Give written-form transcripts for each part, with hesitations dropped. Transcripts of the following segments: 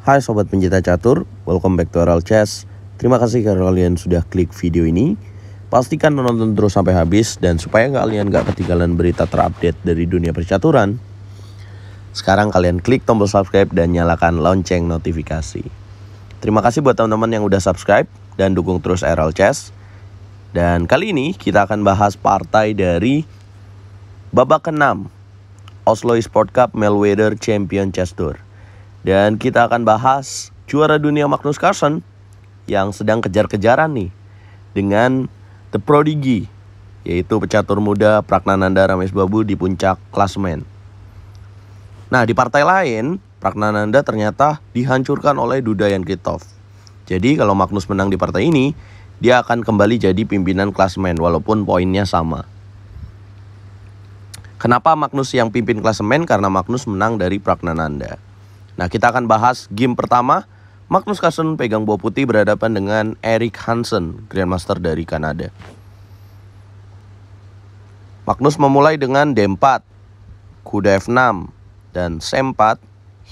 Hai sobat pencinta catur, welcome back to RL Chess. Terima kasih karena kalian sudah klik video ini. Pastikan menonton terus sampai habis dan supaya kalian gak ketinggalan berita terupdate dari dunia percaturan. Sekarang kalian klik tombol subscribe dan nyalakan lonceng notifikasi. Terima kasih buat teman-teman yang udah subscribe dan dukung terus RL Chess. Dan kali ini kita akan bahas partai dari babak ke-6 Oslo Esports Cup Meltwater Champion Chess Tour. Dan kita akan bahas juara dunia Magnus Carlsen yang sedang kejar-kejaran nih dengan The Prodigy, yaitu pecatur muda Pragnananda Ramesbabu di puncak klasemen. Nah, di partai lain Pragnananda ternyata dihancurkan oleh Duda Yankitov. Jadi kalau Magnus menang di partai ini, dia akan kembali jadi pimpinan klasemen walaupun poinnya sama. Kenapa Magnus yang pimpin klasemen? Karena Magnus menang dari Pragnananda. Nah, kita akan bahas game pertama. Magnus Carlsen pegang bola putih berhadapan dengan Erik Hansen, Grandmaster dari Kanada. Magnus memulai dengan D4, kuda F6, dan C4,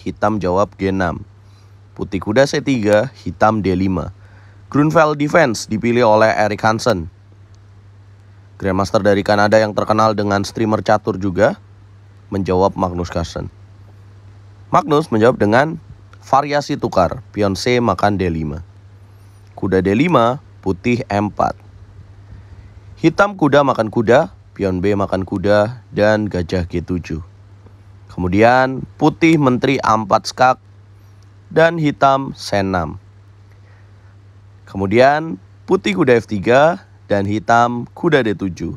hitam jawab G6. Putih kuda C3, hitam D5. Grunfeld defense dipilih oleh Erik Hansen, Grandmaster dari Kanada yang terkenal dengan streamer catur juga, menjawab Magnus Carlsen. Magnus menjawab dengan variasi tukar, pion C makan D5. Kuda D5, putih M4. Hitam kuda makan kuda, pion B makan kuda, dan gajah G7. Kemudian putih menteri A4 skak, dan hitam C6. Kemudian putih kuda F3, dan hitam kuda D7.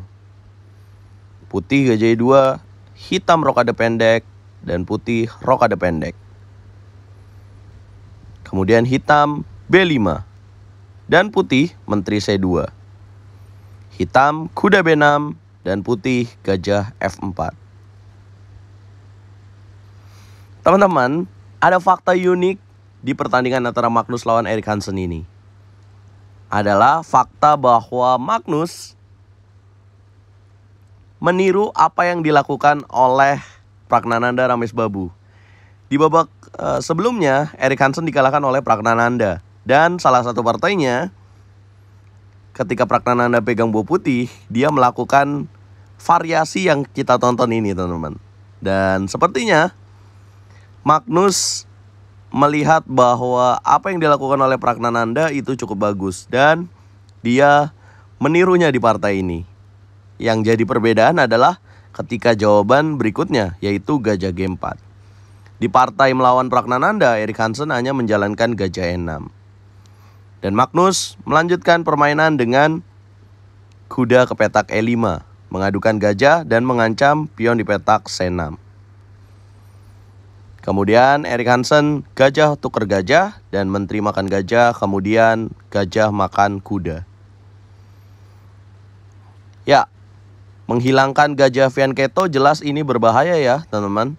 Putih gajah E2, hitam rokade pendek, dan putih rokade pendek. Kemudian hitam B5 dan putih menteri C2. Hitam kuda B6 dan putih gajah F4. Teman-teman, ada fakta unik di pertandingan antara Magnus lawan Erik Hansen ini. Adalah fakta bahwa Magnus meniru apa yang dilakukan oleh Pragnananda Ramesbabu. Di babak sebelumnya, Erik Hansen dikalahkan oleh Pragnananda. Dan salah satu partainya, ketika Pragnananda pegang bola putih, dia melakukan variasi yang kita tonton ini, teman-teman. Dan sepertinya Magnus melihat bahwa apa yang dilakukan oleh Pragnananda itu cukup bagus. Dan dia menirunya di partai ini. Yang jadi perbedaan adalah ketika jawaban berikutnya, yaitu gajah G4. Di partai melawan Pragnananda, Erik Hansen hanya menjalankan gajah E6. Dan Magnus melanjutkan permainan dengan kuda ke petak E5, mengadukan gajah dan mengancam pion di petak C6. Kemudian Erik Hansen gajah tuker gajah dan menteri makan gajah, kemudian gajah makan kuda. Ya, menghilangkan gajah Fianchetto jelas ini berbahaya ya teman-teman.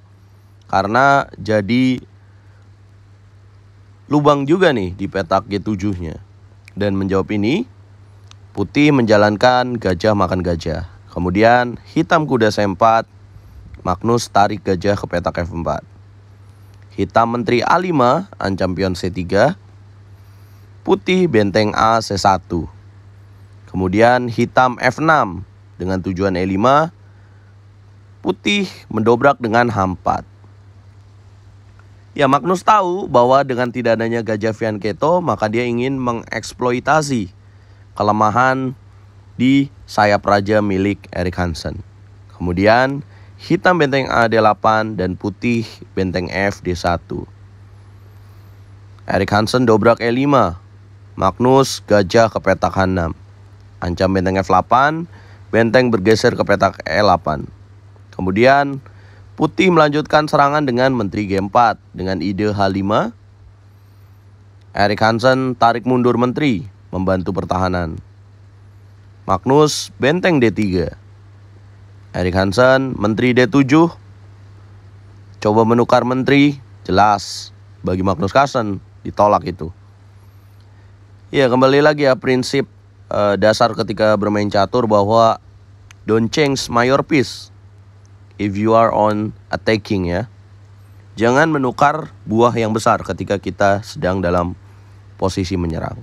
Karena jadi lubang juga nih di petak G7-nya. Dan menjawab ini, putih menjalankan gajah makan gajah. Kemudian hitam kuda C4, Magnus tarik gajah ke petak F4. Hitam menteri A5, ancam pion C3. Putih benteng A C1. Kemudian hitam F6 dengan tujuan E5. Putih mendobrak dengan H4. Ya, Magnus tahu bahwa dengan tidak adanya gajah Fianchetto, maka dia ingin mengeksploitasi kelemahan di sayap raja milik Erik Hansen. Kemudian hitam benteng A D8 dan putih benteng F D1. Erik Hansen dobrak E5. Magnus gajah ke petak H6. Ancam benteng F8. Benteng bergeser ke petak E8. Kemudian putih melanjutkan serangan dengan menteri G4 dengan ide H5. Erik Hansen tarik mundur menteri, membantu pertahanan. Magnus benteng D3. Erik Hansen menteri D7. Coba menukar menteri, jelas bagi Magnus Carlsen ditolak itu. Ya, kembali lagi ya prinsip dasar ketika bermain catur bahwa don't change my piece if you are on attacking ya. jangan menukar buah yang besar ketika kita sedang dalam posisi menyerang.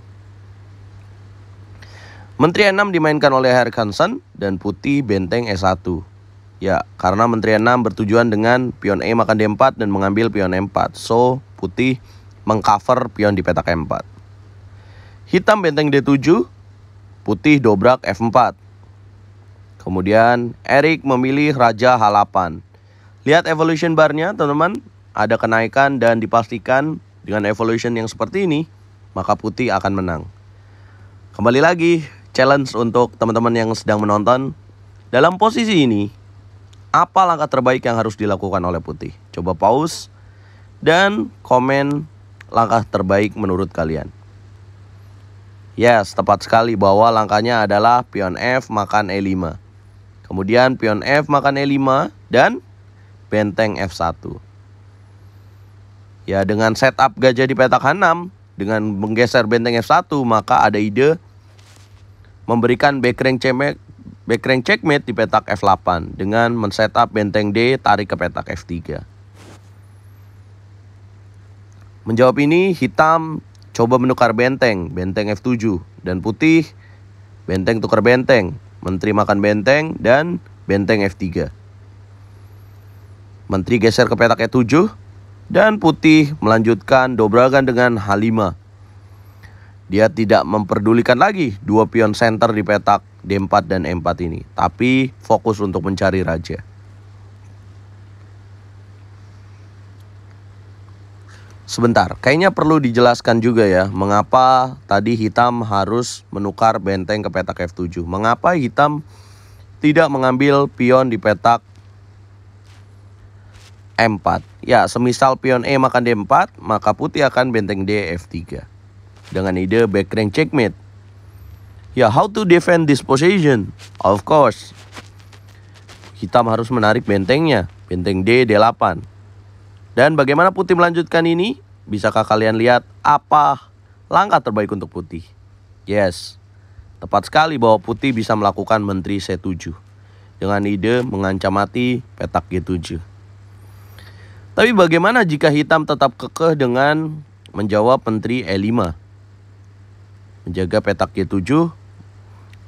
Menteri E6 dimainkan oleh Erik Hansen dan putih benteng E1. Ya, karena Menteri E6 bertujuan dengan pion E makan D4 dan mengambil pion E4. So, putih mengcover pion di petak E4. Hitam benteng D7, putih dobrak F4. Kemudian Erik memilih Raja H8. Lihat evolution barnya teman-teman, ada kenaikan dan dipastikan dengan evolution yang seperti ini, maka putih akan menang. Kembali lagi, challenge untuk teman-teman yang sedang menonton. Dalam posisi ini, apa langkah terbaik yang harus dilakukan oleh putih? Coba pause dan komen langkah terbaik menurut kalian. Yes, tepat sekali bahwa langkahnya adalah pion F makan E5. Kemudian pion F makan E5 dan benteng F1. Ya, dengan setup gajah di petak H6, dengan menggeser benteng F1, maka ada ide memberikan backrank checkmate di petak F8 dengan men-setup benteng D tarik ke petak F3. Menjawab ini, hitam coba menukar benteng F7, dan putih benteng tukar benteng, menteri makan benteng dan benteng F3. Menteri geser ke petak E7 dan putih melanjutkan dobrakan dengan H5. Dia tidak memperdulikan lagi dua pion center di petak D4 dan E4 ini, tapi fokus untuk mencari raja. Sebentar, kayaknya perlu dijelaskan juga ya, mengapa tadi hitam harus menukar benteng ke petak F7. Mengapa hitam tidak mengambil pion di petak E4? Ya, semisal pion E makan D4, maka putih akan benteng D F3. Dengan ide backrank checkmate. Ya, how to defend this position? Of course, hitam harus menarik bentengnya, benteng D D8. Dan bagaimana putih melanjutkan ini? Bisakah kalian lihat apa langkah terbaik untuk putih? Yes, tepat sekali bahwa putih bisa melakukan menteri C7 dengan ide mengancam mati petak G7. Tapi bagaimana jika hitam tetap kekeh dengan menjawab menteri E5? Menjaga petak G7.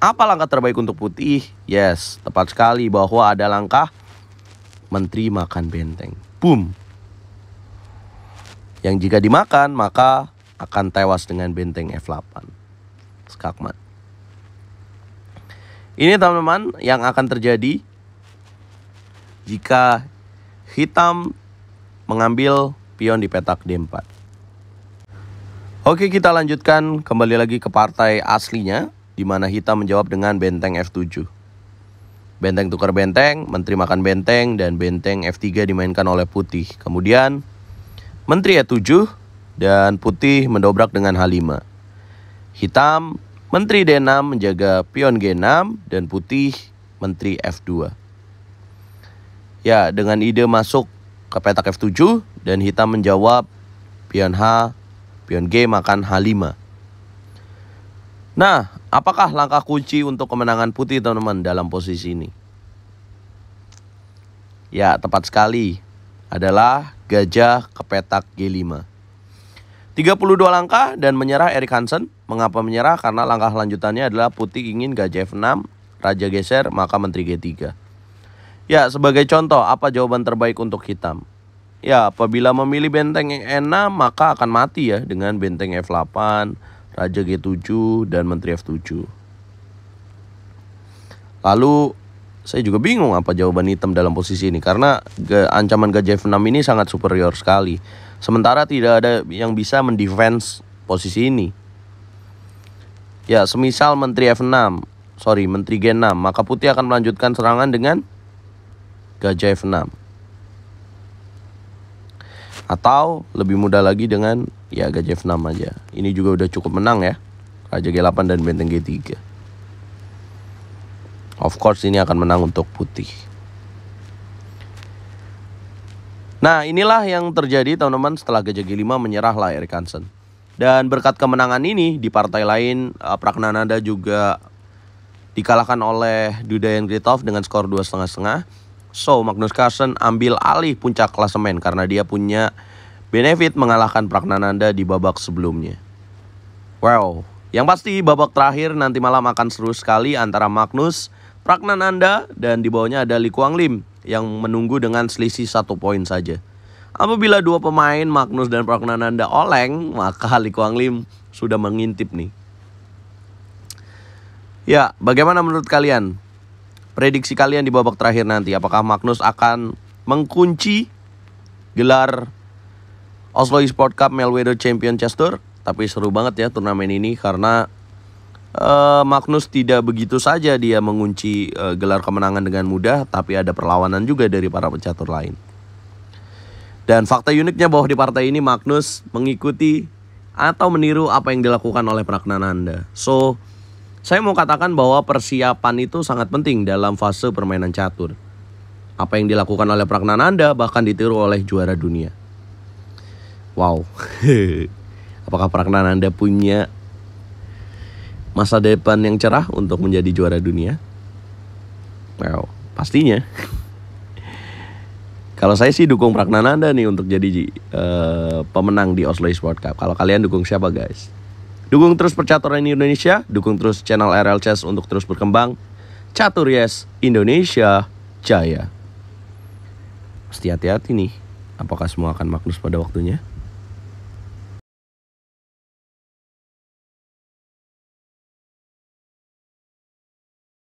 Apa langkah terbaik untuk putih? Yes, tepat sekali bahwa ada langkah menteri makan benteng. Boom. Yang jika dimakan maka akan tewas dengan benteng F8. Skakmat. Ini teman-teman yang akan terjadi jika hitam mengambil pion di petak D4. Oke, kita lanjutkan kembali lagi ke partai aslinya, di mana hitam menjawab dengan benteng F7. Benteng tukar benteng, menteri makan benteng, dan benteng F3 dimainkan oleh putih. Kemudian menteri E7 dan putih mendobrak dengan H5. Hitam menteri D6 menjaga pion G6 dan putih menteri F2. Ya, dengan ide masuk ke petak F7 dan hitam menjawab pion H, pion G makan H5. Nah, apakah langkah kunci untuk kemenangan putih teman-teman dalam posisi ini? Ya, tepat sekali. Adalah gajah ke petak G5. 32 langkah dan menyerah Erik Hansen. Mengapa menyerah? Karena langkah lanjutannya adalah putih ingin gajah F6, raja geser, maka menteri G3. Ya, sebagai contoh, apa jawaban terbaik untuk hitam? Ya, apabila memilih benteng E6 maka akan mati ya dengan benteng F8, raja G7 dan menteri F7. Lalu saya juga bingung apa jawaban hitam dalam posisi ini, karena ancaman gajah F6 ini sangat superior sekali. Sementara tidak ada yang bisa mendefense posisi ini. Ya, semisal menteri menteri G6, maka putih akan melanjutkan serangan dengan gajah F6. Atau lebih mudah lagi dengan ya gajah F6 aja. Ini juga udah cukup menang ya. Raja G8 dan benteng G3. Of course ini akan menang untuk putih. Nah, inilah yang terjadi teman-teman setelah gajah G5 menyerahlah Erik Hansen. Dan berkat kemenangan ini di partai lain, Pragnananda juga dikalahkan oleh Dudayan Gritov dengan skor 2,5-5. So, Magnus Carlsen ambil alih puncak klasemen karena dia punya benefit mengalahkan Praggnanandha di babak sebelumnya. Wow, yang pasti babak terakhir nanti malam akan seru sekali antara Magnus, Praggnanandha, dan di bawahnya ada Lee Kwang Lim yang menunggu dengan selisih 1 poin saja. Apabila dua pemain Magnus dan Praggnanandha oleng, maka Lee Kwang Lim sudah mengintip nih. Ya, bagaimana menurut kalian? Prediksi kalian di babak terakhir nanti, apakah Magnus akan mengunci gelar Oslo Esports Cup Meltwater Champion Chess Tour? Tapi seru banget ya turnamen ini karena Magnus tidak begitu saja dia mengunci gelar kemenangan dengan mudah, tapi ada perlawanan juga dari para pecatur lain. Dan fakta uniknya bahwa di partai ini Magnus mengikuti atau meniru apa yang dilakukan oleh Praggnanandha. So, saya mau katakan bahwa persiapan itu sangat penting dalam fase permainan catur. Apa yang dilakukan oleh Praggnanandha bahkan ditiru oleh juara dunia. Wow. Apakah Praggnanandha punya masa depan yang cerah untuk menjadi juara dunia? Wow, pastinya. Kalau saya sih dukung Praggnanandha nih untuk jadi pemenang di Oslo Esports Cup. Kalau kalian dukung siapa, guys? Dukung terus percaturan Indonesia, dukung terus channel RL Chess untuk terus berkembang. Catur Yes Indonesia Jaya. Mesti hati-hati nih, apakah semua akan Magnus pada waktunya?